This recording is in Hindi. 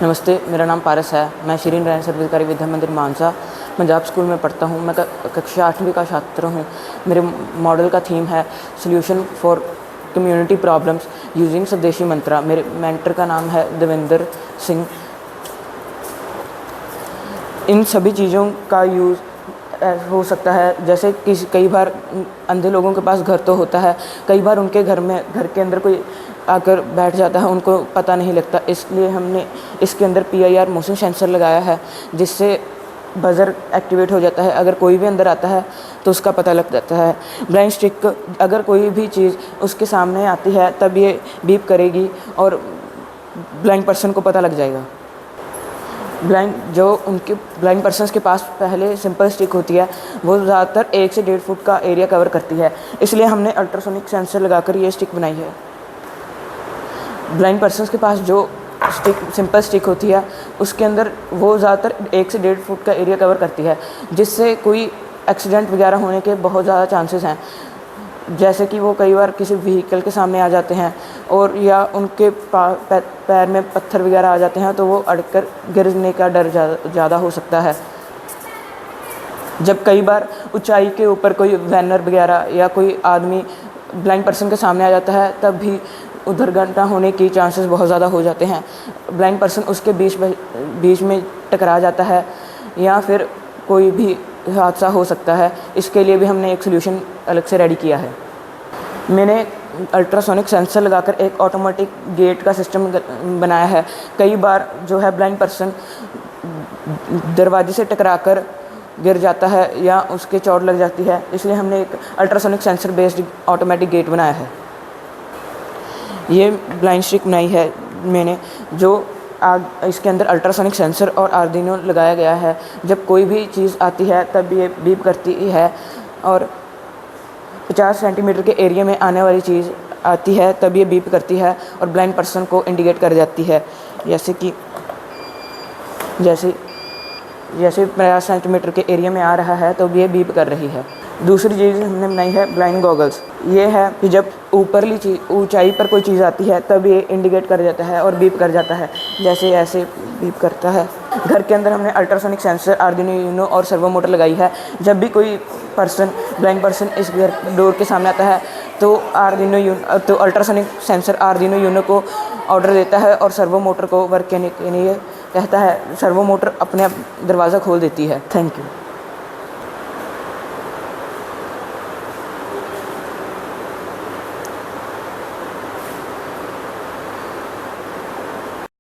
नमस्ते, मेरा नाम पारस है। मैं श्री नारायण सर्वोदय विद्या मंदिर मानसा पंजाब स्कूल में पढ़ता हूँ। मैं कक्षा 8वीं का छात्र हूँ। मेरे मॉडल का थीम है solution for community problems using स्वदेशी मंत्रा। मेरे मेंटर का नाम है देवेंद्र सिंह। इन सभी चीज़ों का यूज़ हो सकता है, जैसे कई बार अंधे लोगों के पास घर तो होता है, कई बार उनके घर के अंदर कोई आकर बैठ जाता है, उनको पता नहीं लगता। इसलिए हमने इसके अंदर PIR मोशन सेंसर लगाया है, जिससे बज़र एक्टिवेट हो जाता है। अगर कोई भी अंदर आता है तो उसका पता लग जाता है। ब्लाइंड स्टिक, अगर कोई भी चीज़ उसके सामने आती है तब ये बीप करेगी और ब्लाइंड पर्सन को पता लग जाएगा। ब्लाइंड पर्सन्स के पास पहले सिंपल स्टिक होती है, वो ज़्यादातर 1 से 1.5 फुट का एरिया कवर करती है। इसलिए हमने अल्ट्रासोनिक सेंसर लगाकर ये स्टिक बनाई है। ब्लाइंड पर्सन्स के पास जो सिंपल स्टिक होती है, उसके अंदर वो ज़्यादातर 1 से 1.5 फुट का एरिया कवर करती है, जिससे कोई एक्सीडेंट वगैरह होने के बहुत ज़्यादा चांसेस हैं। जैसे कि वो कई बार किसी व्हीकल के सामने आ जाते हैं और या उनके पैर में पत्थर वगैरह आ जाते हैं, तो वो अड़कर गिरने का डर ज़्यादा हो सकता है। जब कई बार ऊंचाई के ऊपर कोई वैनर वगैरह या कोई आदमी ब्लाइंड पर्सन के सामने आ जाता है, तब भी दुर्घटना होने की चांसेस बहुत ज़्यादा हो जाते हैं। ब्लाइंड पर्सन उसके बीच में टकरा जाता है या फिर कोई भी हादसा हो सकता है। इसके लिए भी हमने एक सोल्यूशन अलग से रेडी किया है। मैंने अल्ट्रासोनिक सेंसर लगाकर एक ऑटोमेटिक गेट का सिस्टम बनाया है। कई बार जो है ब्लाइंड पर्सन दरवाजे से टकराकर गिर जाता है या उसके चोट लग जाती है, इसलिए हमने एक ultrasonic sensor based automatic gate बनाया है। ये ब्लाइंड स्टिक बनाई है मैंने, जो इसके अंदर अल्ट्रासोनिक सेंसर और आर्डिनो लगाया गया है। जब कोई भी चीज़ आती है तब ये बीप करती है, और 50 सेंटीमीटर के एरिया में आने वाली चीज़ आती है तब ये बीप करती है और ब्लाइंड पर्सन को इंडिकेट कर जाती है। जैसे 50 सेंटीमीटर के एरिया में आ रहा है तो ये बीप कर रही है। दूसरी चीज़ हमने बनाई है ब्लाइंड गॉगल्स। ये है कि जब ऊपरली ऊंचाई पर कोई चीज़ आती है तब ये इंडिकेट कर जाता है और बीप कर जाता है, जैसे ऐसे बीप करता है। घर के अंदर हमने अल्ट्रासोनिक सेंसर, आर्डिनो यूनो और सर्वो मोटर लगाई है। जब भी कोई ब्लाइंड पर्सन इस घर डोर के सामने आता है तो अल्ट्रासोनिक सेंसर आर्डिनो यूनो को ऑर्डर देता है और सर्वो मोटर को वर्क करने के लिए कहता है। सर्वो मोटर अपने आप दरवाज़ा खोल देती है। Thank you.